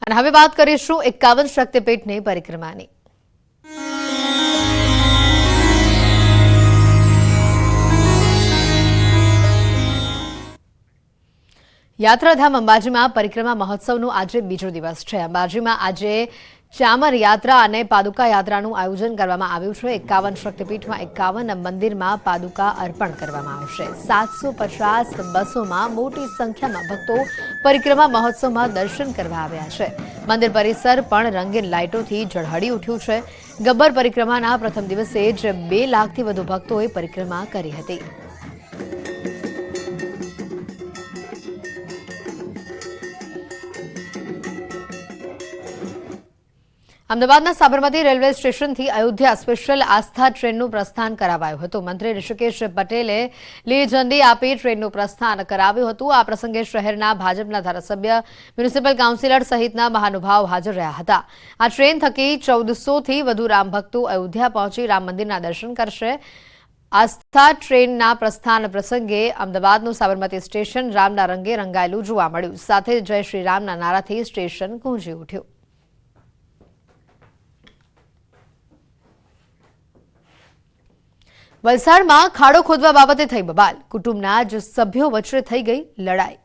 અને હવે વાત કરીશું 51 શક્તિપીઠની પરિક્રમાની। યાત્રાધામ અંબાજીમાં પરિક્રમા મહોત્સવનો આજે બીજો દિવસ છે। અંબાજીમાં આજે ચામર યાત્રા અને પાદુકા યાત્રાનું આયોજન કરવામાં આવ્યું છે। 51 શક્તિપીઠમાં 51 મંદિરમાં પાદુકા અર્પણ કરવામાં આવશે। 750 બસોમાં મોટી સંખ્યામાં ભક્તો પરિક્રમા મહોત્સવમાં દર્શન કરવા આવ્યા છે। મંદિર પરિસર પણ રંગીન લાઇટોથી ઝળહળી ઉઠ્યું છે। ગબ્બર પરિક્રમાના પ્રથમ દિવસે જ 2 લાખથી વધુ ભક્તોએ પરિક્રમા કરી હતી। અમદાવાદના સાબરમતી રેલવે સ્ટેશનથી અયોધ્યા સ્પેશિયલ આસ્થા ટ્રેનનું પ્રસ્થાન કરાવાયું હતું। મંત્રી ઋષિકેશ પટેલે લીલી ઝંડી આપી ટ્રેનનું પ્રસ્થાન કરાવ્યું હતું। આ પ્રસંગે શહેરના ભાજપના ધારાસભ્ય, મ્યુનિસિપલ કાઉન્સિલર સહિતના મહાનુભાવો હાજર રહ્યા હતા। આ ટ્રેન થકી 1400થી વધુ રામ ભક્તો અયોધ્યા પહોંચી રામ મંદિરના દર્શન કરશે। આસ્થા ટ્રેનના પ્રસ્થાન પ્રસંગે અમદાવાદનું સાબરમતી સ્ટેશન રામના રંગે રંગાયેલું જોવા મળ્યું। સાથે જય શ્રી રામના નારાથી સ્ટેશન ગુંજી ઉઠ્યું। વલસાડમાં ખાડો ખોદવા બાબતે થઈ બબાલ। કુટુંબના જ સભ્યો વચ્ચે થઈ ગઈ લડાઈ।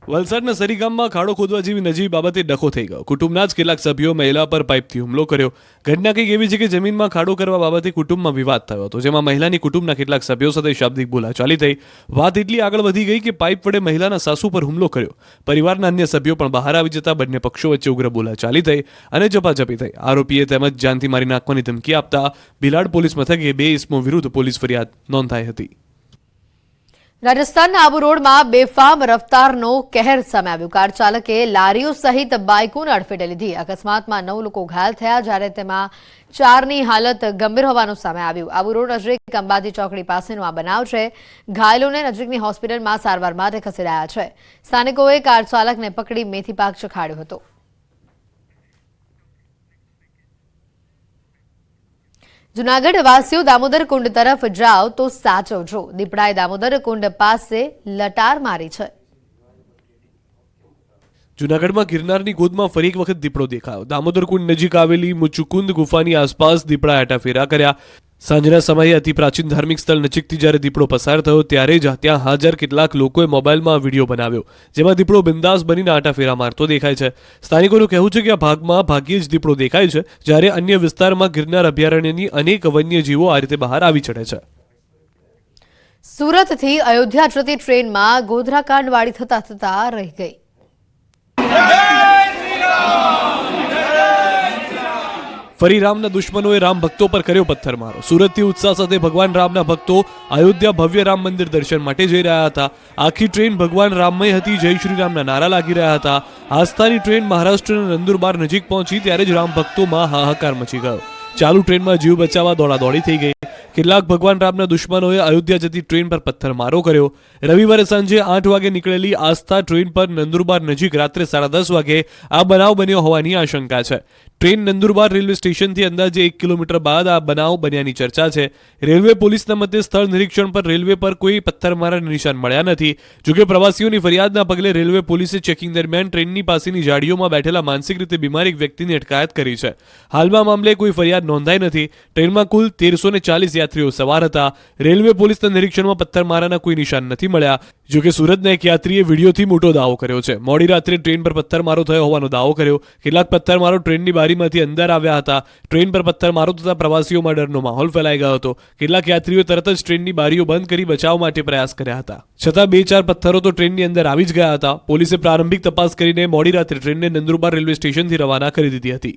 વલસાડના સરી ગામમાં ખાડો ખોદવા જેવી નજીવી બાબતે ડખો થઈ ગયો। કુટુંબના જ કેટલાક સભ્યો મહિલા પર પાઇપથી હુમલો કર્યો। ઘટના કંઈક એવી છે કે જમીનમાં ખાડો કરવા બાબતે કુટુંબમાં વિવાદ થયો હતો, જેમાં મહિલાની કુટુંબના કેટલાક સભ્યો સાથે શાબ્દિક બોલાચાલી થઈ। વાત એટલી આગળ વધી ગઈ કે પાઇપ વડે મહિલાના સાસુ પર હુમલો કર્યો। પરિવારના અન્ય સભ્યો પણ બહાર આવી જતા બંને પક્ષો વચ્ચે ઉગ્ર બોલાચાલી થઈ અને ઝપાઝપી થઈ। આરોપીએ તેમજ જાનથી મારી નાખવાની ધમકી આપતા ભીલાડ પોલીસ મથકે 2 ઇસમો વિરુદ્ધ પોલીસ ફરિયાદ નોંધાઈ હતી। રાજસ્થાનના આબુ રોડમાં બેફામ રફતારનો કહેર સામે આવ્યો। કાર ચાલકે લારીઓ સહિત બાઇકોને અડફેટે લીધી। અકસ્માતમાં 9 લોકો ઘાયલ થયા, જ્યારે તેમાં 4ની હાલત ગંભીર હોવાનું સામે આવ્યું। આબુ રોડ નજીક અંબાજી ચોકડી પાસેનો આ બનાવ છે। ઘાયલોને નજીકની હોસ્પિટલમાં સારવાર માટે ખસેડાયા છે। સ્થાનિકોએ કાર ચાલકને પકડી મેથી પાક ચખાડ્યો હતો। જૂનાગઢ વાસીઓ દામોદર કુંડ તરફ જાઓ તો સાચવજો। દીપડાએ દામોદર કુંડ પાસે લટાર મારી છે। જૂનાગઢમાં ગિરનારની ગોદમાં ફરી એક વખત દીપડો દેખાયો। દામોદર કુંડ નજીક આવેલી મુચુકુંદ ગુફાની આસપાસ દીપડાએ આટાફેરા કર્યા। સાંજના સમયે અતિ પ્રાચીન ધાર્મિક સ્થળ નજીકથી જ્યારે દીપડો પસાર થયો ત્યારે જ ત્યાં હાજર કેટલાક લોકોએ મોબાઈલમાં વિડીયો બનાવ્યો, જેમાં દીપડો બિંદાસ બનીને આટાફેરા મારતો દેખાય છે। સ્થાનિકોનું કહેવું છે કે આ ભાગમાં ભાગ્યે જ દીપડો દેખાય છે, જ્યારે અન્ય વિસ્તારમાં ગિરનાર અભયારણ્યની અનેક વન્યજીવો આ રીતે બહાર આવી ચડે છે। સુરતથી અયોધ્યા જતી ટ્રેનમાં ગોધરાકાંડવાળી થતા રહી ગઈ। ફરી રામના દુશ્મનોએ રામ ભક્તો પર કર્યો પથ્થરમારો। સુરતથી ઉત્સાહ સાથે ભગવાન રામના ભક્તો અયોધ્યા ભવ્ય રામ મંદિર દર્શન માટે જઈ રહ્યા હતા। આખી ટ્રેન ભગવાન રામમય હતી। જય શ્રી રામના નારા લાગી રહ્યા હતા। આસ્થાની ટ્રેન મહારાષ્ટ્રના નંદુરબાર નજીક પહોંચી ત્યારે જ રામ ભક્તોમાં હાહાકાર મચી ગયો। ચાલુ ટ્રેનમાં જીવ બચાવવા દોડાદોડી થઈ ગઈ। કેટલાક ભગવાન રામના દુશ્મનોએ અયોધ્યા જતી ટ્રેન પર પથ્થરમારો કર્યો। રવિવારે સાંજે 8 વાગે નીકળેલી આસ્થા ટ્રેન પર નંદુરબાર નજીક રાત્રે 10:30 વાગે આ બનાવ બન્યો હોવાની આશંકા છે। ટ્રેન નંદુરબાર રેલવે સ્ટેશનથી અંદાજે 1 કિલોમીટર બાદ આ બનાવ બન્યાની ચર્ચા છે। રેલવે પોલીસના મતે સ્થળ નિરીક્ષણ પર રેલવે પર કોઈ પથ્થરમારાના નિશાન મળ્યા નથી। જોકે પ્રવાસીઓની ફરિયાદના પગલે રેલવે પોલીસે ચેકિંગ દરમિયાન ટ્રેનની પાસેની જાળીઓમાં બેઠેલા માનસિક રીતે બીમાર એક વ્યક્તિની અટકાયત કરી છે। હાલમાં મામલે કોઈ ફરિયાદ નોંધાઈ નથી। ટ્રેનમાં કુલ 1340 યાત્રીઓ સવાર હતા। રેલવે પોલીસના નિરીક્ષણમાં પથ્થરમારાના કોઈ નિશાન નથી મળ્યા। જોકે સુરતના એક યાત્રીએ વિડીયોથી મોટો દાવો કર્યો છે। મોડી રાત્રે ટ્રેન પર પથ્થરમારો થયો હોવાનો દાવો કર્યો। કેટલાક પથ્થરમારો ટ્રેનની બારીમાંથી અંદર આવ્યા હતા। ટ્રેન પર પથ્થરમારો થતા પ્રવાસીઓમાં ડરનો માહોલ ફેલાઈ ગયો હતો। કેટલાક યાત્રીઓએ તરત જ ટ્રેનની બારીઓ બંધ કરી બચાવ માટે પ્રયાસ કર્યા હતા, છતાં 2-4 પથ્થરો તો ટ્રેનની અંદર આવી જ ગયા હતા। પોલીસે પ્રારંભિક તપાસ કરીને મોડી રાત્રે ટ્રેનને નંદુરબાર રેલવે સ્ટેશનથી રવાના કરી દીધી હતી।